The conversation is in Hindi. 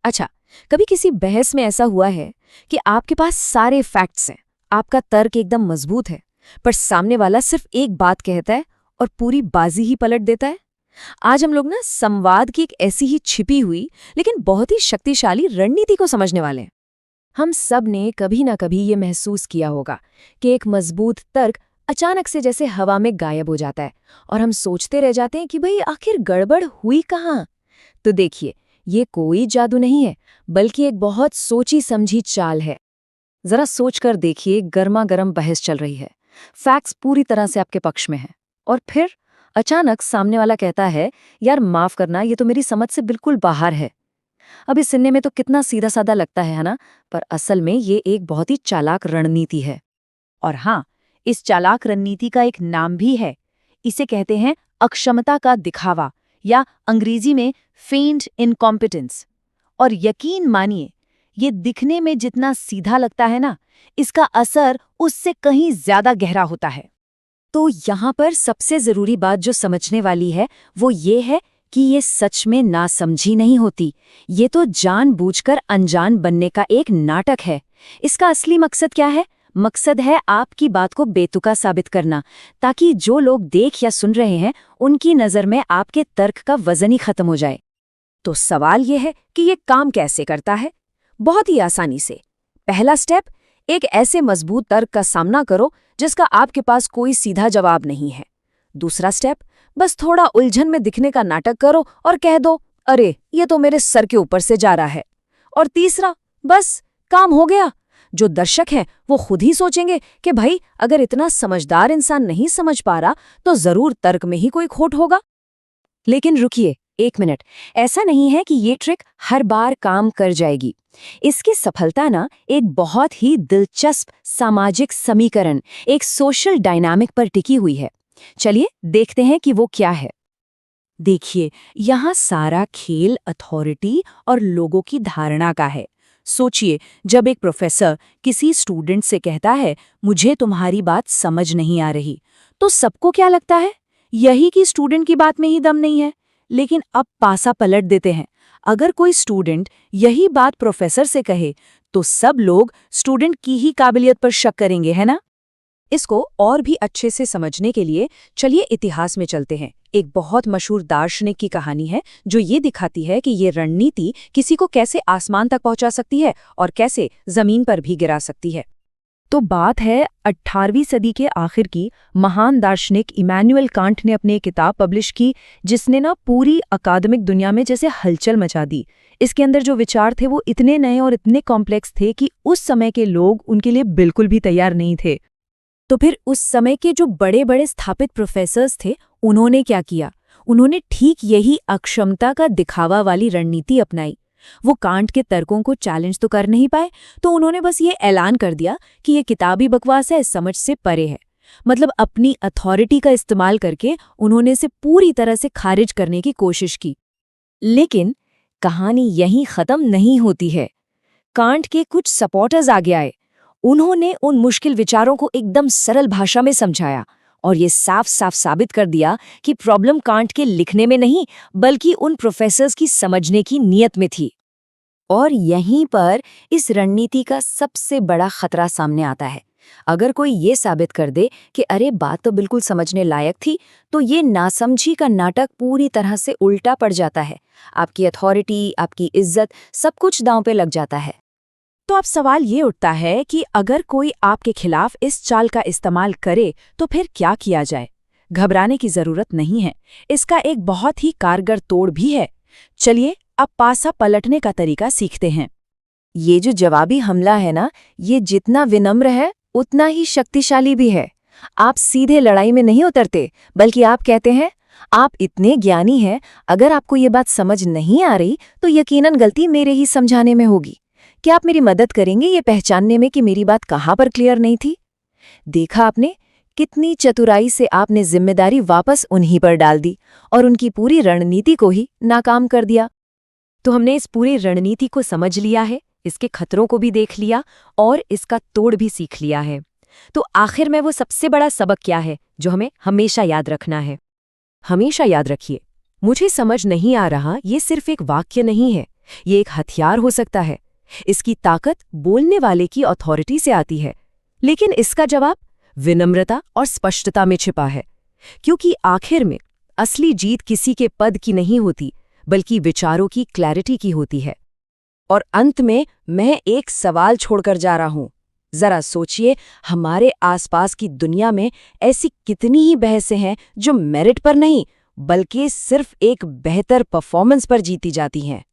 अच्छा, कभी किसी बहस में ऐसा हुआ है कि आपके पास सारे फैक्ट्स हैं, आपका तर्क एकदम मजबूत है, पर सामने वाला सिर्फ एक बात कहता है और पूरी बाजी ही पलट देता है? आज हम लोग ना संवाद की एक ऐसी ही छिपी हुई लेकिन बहुत ही शक्तिशाली रणनीति को समझने वाले हैं। हम सब ने कभी ना कभी ये महसूस किया होगा कि एक मजबूत तर्क अचानक से जैसे हवा में गायब हो जाता है और हम सोचते रह जाते हैं कि भाई आखिर गड़बड़ हुई कहाँ। तो देखिए, ये कोई जादू नहीं है, बल्कि एक बहुत सोची समझी चाल है। जरा सोचकर देखिए, गर्मा गर्म बहस चल रही है, फैक्ट्स पूरी तरह से आपके पक्ष में हैं, और फिर अचानक सामने वाला कहता है, यार माफ करना, ये तो मेरी समझ से बिल्कुल बाहर है। अब इस सुनने में तो कितना सीधा साधा लगता है ना, पर असल में ये एक बहुत ही चालाक रणनीति है। और हाँ, इस चालाक रणनीति का एक नाम भी है। इसे कहते हैं अक्षमता का दिखावा, या अंग्रेजी में फेंट इनकॉम्पिटेंस। और यकीन मानिए, ये दिखने में जितना सीधा लगता है ना, इसका असर उससे कहीं ज्यादा गहरा होता है। तो यहाँ पर सबसे जरूरी बात जो समझने वाली है वो ये है कि ये सच में नासमझी नहीं होती, ये तो जानबूझकर अनजान बनने का एक नाटक है। इसका असली मकसद क्या है? मकसद है आपकी बात को बेतुका साबित करना, ताकि जो लोग देख या सुन रहे हैं उनकी नज़र में आपके तर्क का वजन ही खत्म हो जाए। तो सवाल ये है कि ये काम कैसे करता है? बहुत ही आसानी से। पहला स्टेप, एक ऐसे मजबूत तर्क का सामना करो जिसका आपके पास कोई सीधा जवाब नहीं है। दूसरा स्टेप, बस थोड़ा उलझन में दिखने का नाटक करो और कह दो, अरे ये तो मेरे सर के ऊपर से जा रहा है। और तीसरा, बस काम हो गया। जो दर्शक हैं वो खुद ही सोचेंगे कि भाई अगर इतना समझदार इंसान नहीं समझ पा रहा तो जरूर तर्क में ही कोई खोट होगा। लेकिन रुकिए एक मिनट, ऐसा नहीं है कि ये ट्रिक हर बार काम कर जाएगी। इसकी सफलता ना एक बहुत ही दिलचस्प सामाजिक समीकरण, एक सोशल डायनामिक पर टिकी हुई है। चलिए देखते हैं कि वो क्या है। देखिए, यहाँ सारा खेल अथॉरिटी और लोगों की धारणा का है। सोचिए, जब एक प्रोफेसर किसी स्टूडेंट से कहता है, मुझे तुम्हारी बात समझ नहीं आ रही, तो सबको क्या लगता है? यही कि स्टूडेंट की बात में ही दम नहीं है। लेकिन अब पासा पलट देते हैं। अगर कोई स्टूडेंट यही बात प्रोफेसर से कहे, तो सब लोग स्टूडेंट की ही काबिलियत पर शक करेंगे, है ना? इसको और भी अच्छे से समझने के लिए चलिए इतिहास में चलते हैं। एक बहुत मशहूर दार्शनिक की कहानी है जो ये दिखाती है कि ये रणनीति किसी को कैसे आसमान तक पहुंचा सकती है और कैसे जमीन पर भी गिरा सकती है। तो बात है 18वीं सदी के आखिर की। महान दार्शनिक इमैनुअल कांट ने अपनी एक किताब पब्लिश की जिसने ना पूरी अकादमिक दुनिया में जैसे हलचल मचा दी। इसके अंदर जो विचार थे वो इतने नए और इतने कॉम्प्लेक्स थे कि उस समय के लोग उनके लिए बिल्कुल भी तैयार नहीं थे। तो फिर उस समय के जो बड़े बड़े स्थापित प्रोफेसर्स थे, उन्होंने क्या किया? उन्होंने ठीक यही अक्षमता का दिखावा वाली रणनीति अपनाई। वो कांट के तर्कों को चैलेंज तो कर नहीं पाए, तो उन्होंने बस ये ऐलान कर दिया कि ये किताबी बकवास है, समझ से परे है। मतलब अपनी अथॉरिटी का इस्तेमाल करके उन्होंने इसे पूरी तरह से खारिज करने की कोशिश की। लेकिन कहानी यहीं खत्म नहीं होती है। कांट के कुछ सपोर्टर्स आगे आए। उन्होंने उन मुश्किल विचारों को एकदम सरल भाषा में समझाया और ये साफ साफ साबित कर दिया कि प्रॉब्लम कांट के लिखने में नहीं, बल्कि उन प्रोफेसर्स की समझने की नीयत में थी। और यहीं पर इस रणनीति का सबसे बड़ा खतरा सामने आता है। अगर कोई ये साबित कर दे कि अरे बात तो बिल्कुल समझने लायक थी, तो ये नासमझी का नाटक पूरी तरह से उल्टा पड़ जाता है। आपकी अथॉरिटी, आपकी इज्जत, सब कुछ दांव पे लग जाता है। तो अब सवाल ये उठता है कि अगर कोई आपके खिलाफ इस चाल का इस्तेमाल करे तो फिर क्या किया जाए? घबराने की जरूरत नहीं है। इसका एक बहुत ही कारगर तोड़ भी है। चलिए अब पासा पलटने का तरीका सीखते हैं। ये जो जवाबी हमला है ना, ये जितना विनम्र है उतना ही शक्तिशाली भी है। आप सीधे लड़ाई में नहीं उतरते, बल्कि आप कहते हैं, आप इतने ज्ञानी हैं, अगर आपको ये बात समझ नहीं आ रही तो यकीनन गलती मेरे ही समझाने में होगी। क्या आप मेरी मदद करेंगे ये पहचानने में कि मेरी बात कहाँ पर क्लियर नहीं थी? देखा आपने, कितनी चतुराई से आपने जिम्मेदारी वापस उन्हीं पर डाल दी और उनकी पूरी रणनीति को ही नाकाम कर दिया। तो हमने इस पूरी रणनीति को समझ लिया है, इसके खतरों को भी देख लिया और इसका तोड़ भी सीख लिया है। तो आखिर में वो सबसे बड़ा सबक क्या है जो हमें हमेशा याद रखना है? हमेशा याद रखिए, मुझे समझ नहीं आ रहा ये सिर्फ एक वाक्य नहीं है, ये एक हथियार हो सकता है। इसकी ताकत बोलने वाले की अथॉरिटी से आती है, लेकिन इसका जवाब विनम्रता और स्पष्टता में छिपा है, क्योंकि आखिर में असली जीत किसी के पद की नहीं होती, बल्कि विचारों की क्लैरिटी की होती है। और अंत में मैं एक सवाल छोड़कर जा रहा हूं। जरा सोचिए, हमारे आसपास की दुनिया में ऐसी कितनी ही बहसें हैं जो मेरिट पर नहीं, बल्कि सिर्फ एक बेहतर परफॉर्मेंस पर जीती जाती हैं।